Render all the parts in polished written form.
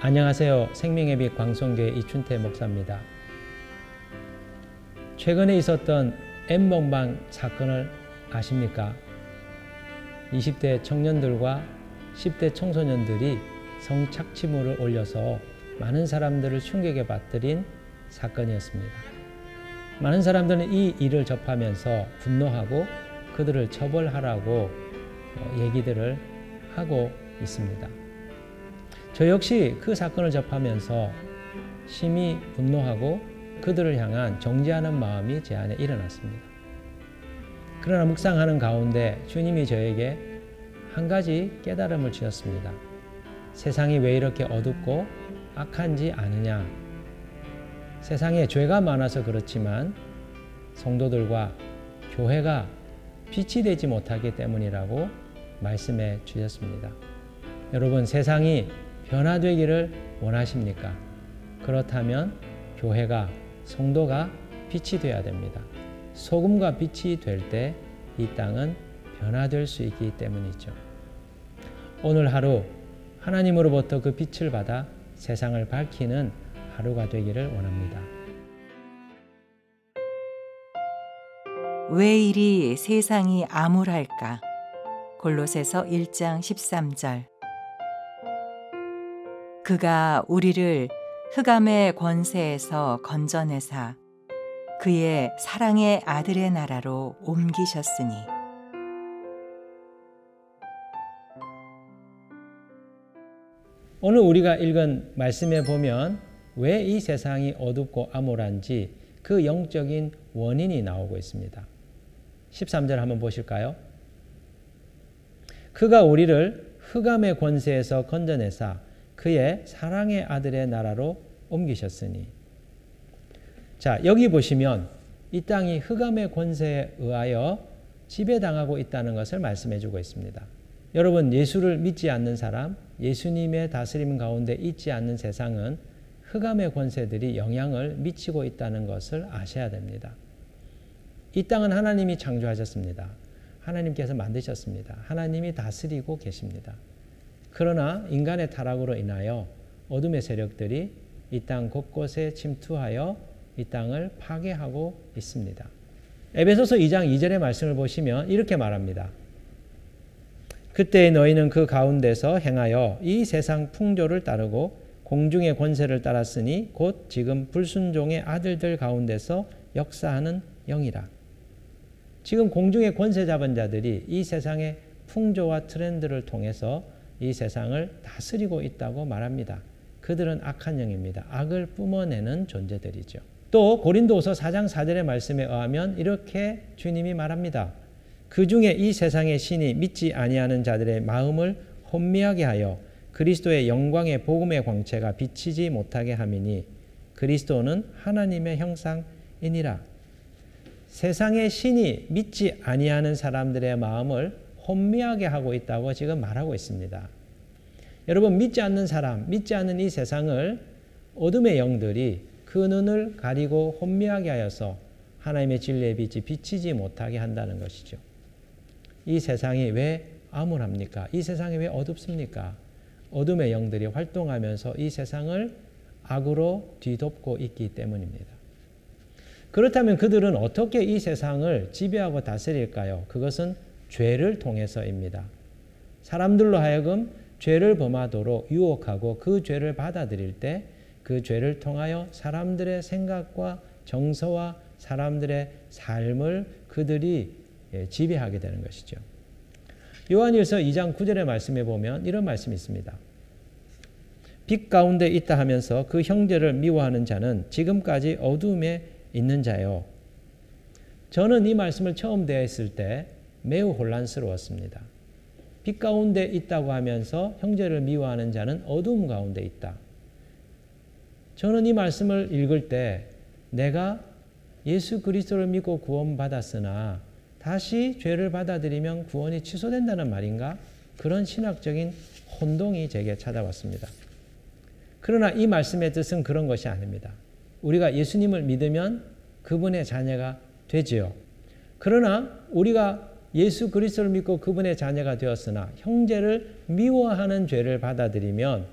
안녕하세요. 생명의 빛 광성교회 이춘태 목사입니다. 최근에 있었던 N번방 사건을 아십니까? 20대 청년들과 10대 청소년들이 성착취물을 올려서 많은 사람들을 충격에 빠뜨린 사건이었습니다. 많은 사람들은 이 일을 접하면서 분노하고 그들을 처벌하라고 얘기들을 하고 있습니다. 저 역시 그 사건을 접하면서 심히 분노하고 그들을 향한 정죄하는 마음이 제 안에 일어났습니다. 그러나 묵상하는 가운데 주님이 저에게 한 가지 깨달음을 주셨습니다. 세상이 왜 이렇게 어둡고 악한지 아느냐? 세상에 죄가 많아서 그렇지만 성도들과 교회가 빛이 되지 못하기 때문이라고 말씀해 주셨습니다. 여러분, 세상이 변화되기를 원하십니까? 그렇다면 교회가, 성도가 빛이 되어야 됩니다. 소금과 빛이 될 때 이 땅은 변화될 수 있기 때문이죠. 오늘 하루 하나님으로부터 그 빛을 받아 세상을 밝히는 하루가 되기를 원합니다. 왜 이리 세상이 암울할까? 골로새서 1장 13절. 그가 우리를 흑암의 권세에서 건져내사 그의 사랑의 아들의 나라로 옮기셨으니. 오늘 우리가 읽은 말씀에 보면 왜 이 세상이 어둡고 암울한지 그 영적인 원인이 나오고 있습니다. 13절 한번 보실까요? 그가 우리를 흑암의 권세에서 건져내사 그의 사랑의 아들의 나라로 옮기셨으니. 자, 여기 보시면 이 땅이 흑암의 권세에 의하여 지배당하고 있다는 것을 말씀해 주고 있습니다. 여러분, 예수를 믿지 않는 사람, 예수님의 다스림 가운데 있지 않는 세상은 흑암의 권세들이 영향을 미치고 있다는 것을 아셔야 됩니다. 이 땅은 하나님이 창조하셨습니다. 하나님께서 만드셨습니다. 하나님이 다스리고 계십니다. 그러나 인간의 타락으로 인하여 어둠의 세력들이 이 땅 곳곳에 침투하여 이 땅을 파괴하고 있습니다. 에베소서 2장 2절의 말씀을 보시면 이렇게 말합니다. 그때 너희는 그 가운데서 행하여 이 세상 풍조를 따르고 공중의 권세를 따랐으니 곧 지금 불순종의 아들들 가운데서 역사하는 영이라. 지금 공중의 권세 잡은 자들이 이 세상의 풍조와 트렌드를 통해서 이 세상을 다스리고 있다고 말합니다. 그들은 악한 영입니다. 악을 뿜어내는 존재들이죠. 또 고린도후서 4장 4절의 말씀에 의하면 이렇게 주님이 말합니다. 그 중에 이 세상의 신이 믿지 아니하는 자들의 마음을 혼미하게 하여 그리스도의 영광의 복음의 광채가 비치지 못하게 함이니 그리스도는 하나님의 형상이니라. 세상의 신이 믿지 아니하는 사람들의 마음을 혼미하게 하고 있다고 지금 말하고 있습니다. 여러분, 믿지 않는 사람, 믿지 않는 이 세상을 어둠의 영들이 그 눈을 가리고 혼미하게 하여서 하나님의 진리의 빛이 비치지 못하게 한다는 것이죠. 이 세상이 왜 암울합니까? 이 세상이 왜 어둡습니까? 어둠의 영들이 활동하면서 이 세상을 악으로 뒤덮고 있기 때문입니다. 그렇다면 그들은 어떻게 이 세상을 지배하고 다스릴까요? 그것은 죄를 통해서입니다. 사람들로 하여금 죄를 범하도록 유혹하고 그 죄를 받아들일 때 그 죄를 통하여 사람들의 생각과 정서와 사람들의 삶을 그들이 지배하게 되는 것이죠. 요한일서 2장 9절의 말씀에 보면 이런 말씀이 있습니다. 빛 가운데 있다 하면서 그 형제를 미워하는 자는 지금까지 어두움에 있는 자요. 저는 이 말씀을 처음 대했을 때 매우 혼란스러웠습니다. 빛 가운데 있다고 하면서 형제를 미워하는 자는 어두움 가운데 있다. 저는 이 말씀을 읽을 때 내가 예수 그리스도를 믿고 구원받았으나 다시 죄를 받아들이면 구원이 취소된다는 말인가? 그런 신학적인 혼동이 제게 찾아왔습니다. 그러나 이 말씀의 뜻은 그런 것이 아닙니다. 우리가 예수님을 믿으면 그분의 자녀가 되지요. 그러나 우리가 예수 그리스도를 믿고 그분의 자녀가 되었으나 형제를 미워하는 죄를 받아들이면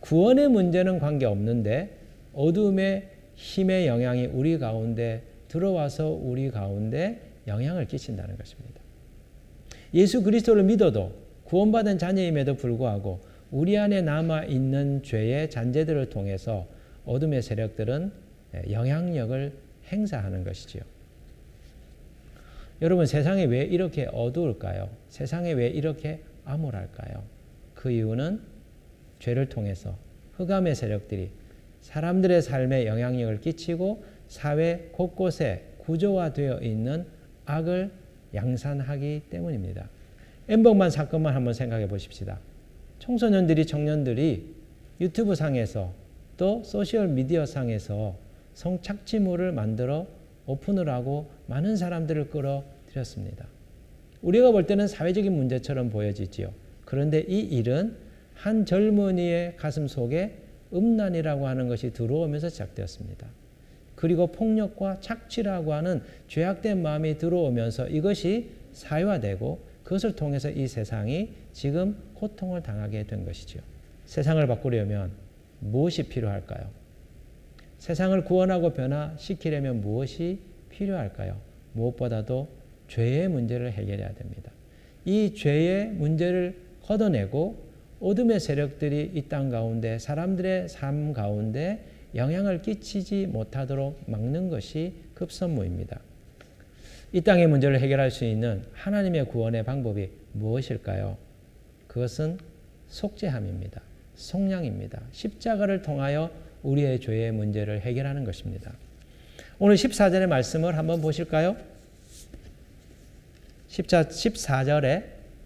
구원의 문제는 관계없는데 어둠의 힘의 영향이 우리 가운데 들어와서 우리 가운데 영향을 끼친다는 것입니다. 예수 그리스도를 믿어도 구원받은 자녀임에도 불구하고 우리 안에 남아있는 죄의 잔재들을 통해서 어둠의 세력들은 영향력을 행사하는 것이지요. 여러분, 세상이 왜 이렇게 어두울까요? 세상이 왜 이렇게 암울할까요? 그 이유는 죄를 통해서 흑암의 세력들이 사람들의 삶에 영향력을 끼치고 사회 곳곳에 구조화되어 있는 악을 양산하기 때문입니다. 엠번방 사건만 한번 생각해 보십시다. 청소년들이 청년들이 유튜브 상에서 또 소셜 미디어 상에서 성착취물을 만들어 오픈을 하고 많은 사람들을 끌어들였습니다. 우리가 볼 때는 사회적인 문제처럼 보여지지요. 그런데 이 일은 한 젊은이의 가슴 속에 음란이라고 하는 것이 들어오면서 시작되었습니다. 그리고 폭력과 착취라고 하는 죄악된 마음이 들어오면서 이것이 사회화되고 그것을 통해서 이 세상이 지금 고통을 당하게 된 것이죠. 세상을 바꾸려면 무엇이 필요할까요? 세상을 구원하고 변화시키려면 무엇이 필요할까요? 무엇보다도 죄의 문제를 해결해야 됩니다. 이 죄의 문제를 걷어내고 어둠의 세력들이 이 땅 가운데 사람들의 삶 가운데 영향을 끼치지 못하도록 막는 것이 급선무입니다. 이 땅의 문제를 해결할 수 있는 하나님의 구원의 방법이 무엇일까요? 그것은 속죄함입니다. 속량입니다. 십자가를 통하여 우리의 죄의 문제를 해결하는 것입니다. 오늘 14절의 말씀을 한번 보실까요? 14절에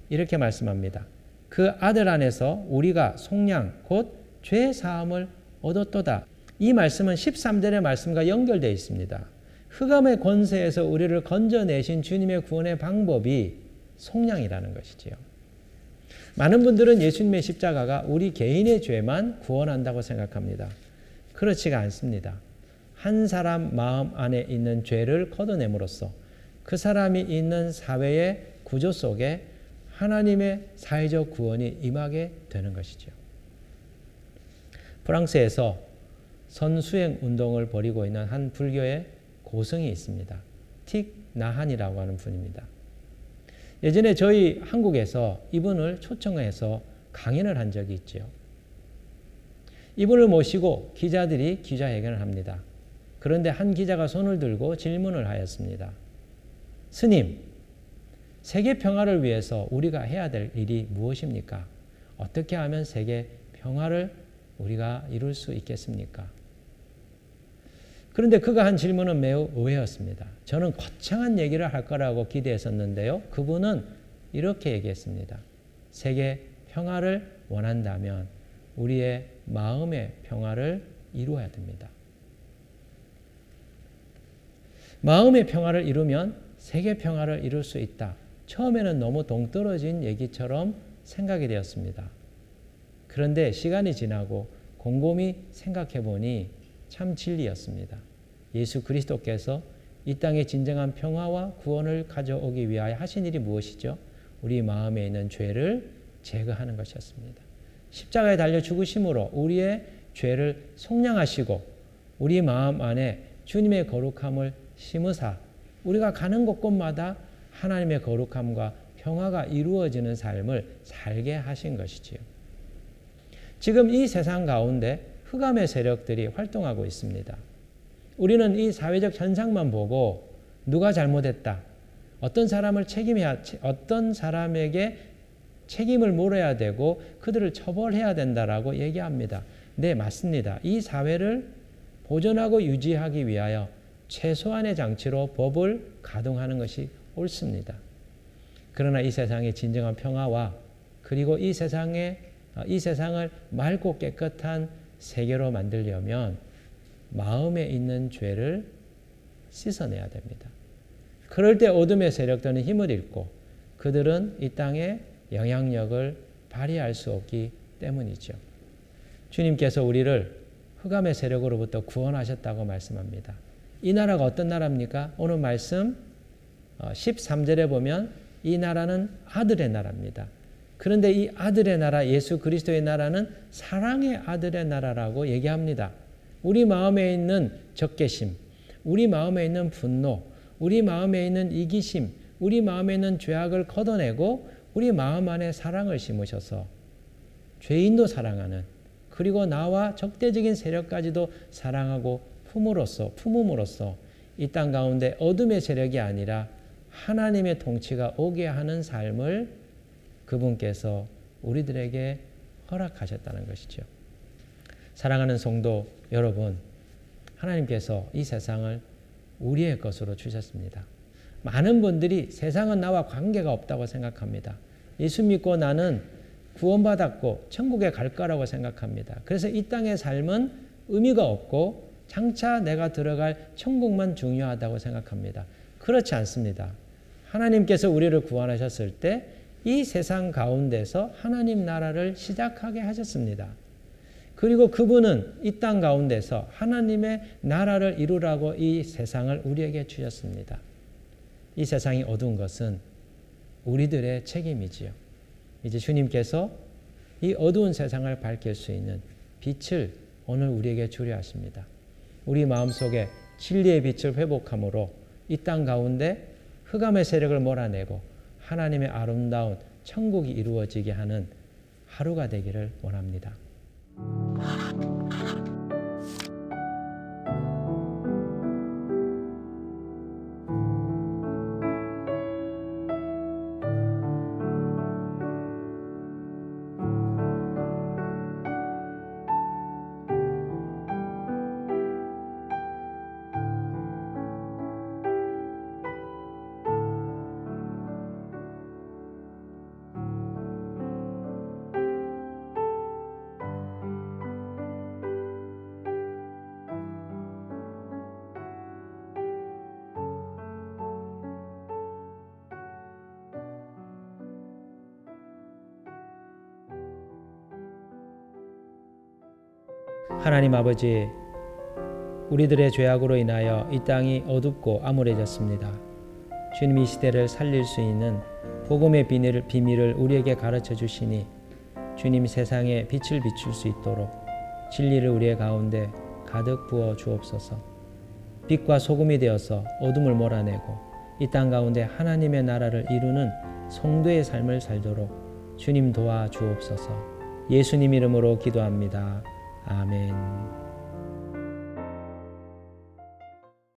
이렇게 말씀합니다. 그 아들 안에서 우리가 속량 곧 죄 사함을 얻었도다. 이 말씀은 13절의 말씀과 연결되어 있습니다. 흑암의 권세에서 우리를 건져내신 주님의 구원의 방법이 속량이라는 것이지요. 많은 분들은 예수님의 십자가가 우리 개인의 죄만 구원한다고 생각합니다. 그렇지가 않습니다. 한 사람 마음 안에 있는 죄를 걷어냄으로써 그 사람이 있는 사회의 구조 속에 하나님의 사회적 구원이 임하게 되는 것이죠. 프랑스에서 선수행 운동을 벌이고 있는 한 불교의 고승이 있습니다. 틱 나한이라고 하는 분입니다. 예전에 저희 한국에서 이분을 초청해서 강연을 한 적이 있죠. 이분을 모시고 기자들이 기자회견을 합니다. 그런데 한 기자가 손을 들고 질문을 하였습니다. 스님, 세계 평화를 위해서 우리가 해야 될 일이 무엇입니까? 어떻게 하면 세계 평화를 우리가 이룰 수 있겠습니까? 그런데 그가 한 질문은 매우 의외였습니다. 저는 거창한 얘기를 할 거라고 기대했었는데요. 그분은 이렇게 얘기했습니다. 세계 평화를 원한다면 우리의 마음의 평화를 이루어야 됩니다. 마음의 평화를 이루면 세계 평화를 이룰 수 있다. 처음에는 너무 동떨어진 얘기처럼 생각이 되었습니다. 그런데 시간이 지나고 곰곰이 생각해 보니 참 진리였습니다. 예수 그리스도께서 이 땅에 진정한 평화와 구원을 가져오기 위하여 하신 일이 무엇이죠? 우리 마음에 있는 죄를 제거하는 것이었습니다. 십자가에 달려 죽으심으로 우리의 죄를 속량하시고 우리 마음 안에 주님의 거룩함을 심으사 우리가 가는 곳곳마다 하나님의 거룩함과 평화가 이루어지는 삶을 살게 하신 것이지요. 지금 이 세상 가운데 흑암의 세력들이 활동하고 있습니다. 우리는 이 사회적 현상만 보고 누가 잘못했다, 어떤 사람에게 책임을 물어야 되고 그들을 처벌해야 된다라고 얘기합니다. 네, 맞습니다. 이 사회를 보존하고 유지하기 위하여 최소한의 장치로 법을 가동하는 것이 옳습니다. 그러나 이 세상의 진정한 평화와 그리고 이 세상을 맑고 깨끗한 세계로 만들려면 마음에 있는 죄를 씻어내야 됩니다. 그럴 때 어둠의 세력들은 힘을 잃고 그들은 이 땅에 영향력을 발휘할 수 없기 때문이죠. 주님께서 우리를 흑암의 세력으로부터 구원하셨다고 말씀합니다. 이 나라가 어떤 나라입니까? 오늘 말씀 13절에 보면 이 나라는 아들의 나라입니다. 그런데 이 아들의 나라, 예수 그리스도의 나라는 사랑의 아들의 나라라고 얘기합니다. 우리 마음에 있는 적개심, 우리 마음에 있는 분노, 우리 마음에 있는 이기심, 우리 마음에 있는 죄악을 걷어내고 우리 마음 안에 사랑을 심으셔서 죄인도 사랑하는, 그리고 나와 적대적인 세력까지도 사랑하고 품음으로써 이 땅 가운데 어둠의 세력이 아니라 하나님의 통치가 오게 하는 삶을 그분께서 우리들에게 허락하셨다는 것이죠. 사랑하는 성도 여러분, 하나님께서 이 세상을 우리의 것으로 주셨습니다. 많은 분들이 세상은 나와 관계가 없다고 생각합니다. 예수 믿고 나는 구원받았고 천국에 갈 거라고 생각합니다. 그래서 이 땅의 삶은 의미가 없고 장차 내가 들어갈 천국만 중요하다고 생각합니다. 그렇지 않습니다. 하나님께서 우리를 구원하셨을 때 이 세상 가운데서 하나님 나라를 시작하게 하셨습니다. 그리고 그분은 이 땅 가운데서 하나님의 나라를 이루라고 이 세상을 우리에게 주셨습니다. 이 세상이 어두운 것은 우리들의 책임이지요. 이제 주님께서 이 어두운 세상을 밝힐 수 있는 빛을 오늘 우리에게 주려 하십니다. 우리 마음속에 진리의 빛을 회복함으로 이 땅 가운데 흑암의 세력을 몰아내고 하나님의 아름다운 천국이 이루어지게 하는 하루가 되기를 원합니다. 하나님 아버지, 우리들의 죄악으로 인하여 이 땅이 어둡고 암울해졌습니다. 주님, 이 시대를 살릴 수 있는 복음의 비밀을 우리에게 가르쳐 주시니 주님, 세상에 빛을 비출 수 있도록 진리를 우리의 가운데 가득 부어 주옵소서. 빛과 소금이 되어서 어둠을 몰아내고 이 땅 가운데 하나님의 나라를 이루는 성도의 삶을 살도록 주님 도와 주옵소서. 예수님 이름으로 기도합니다. 아멘.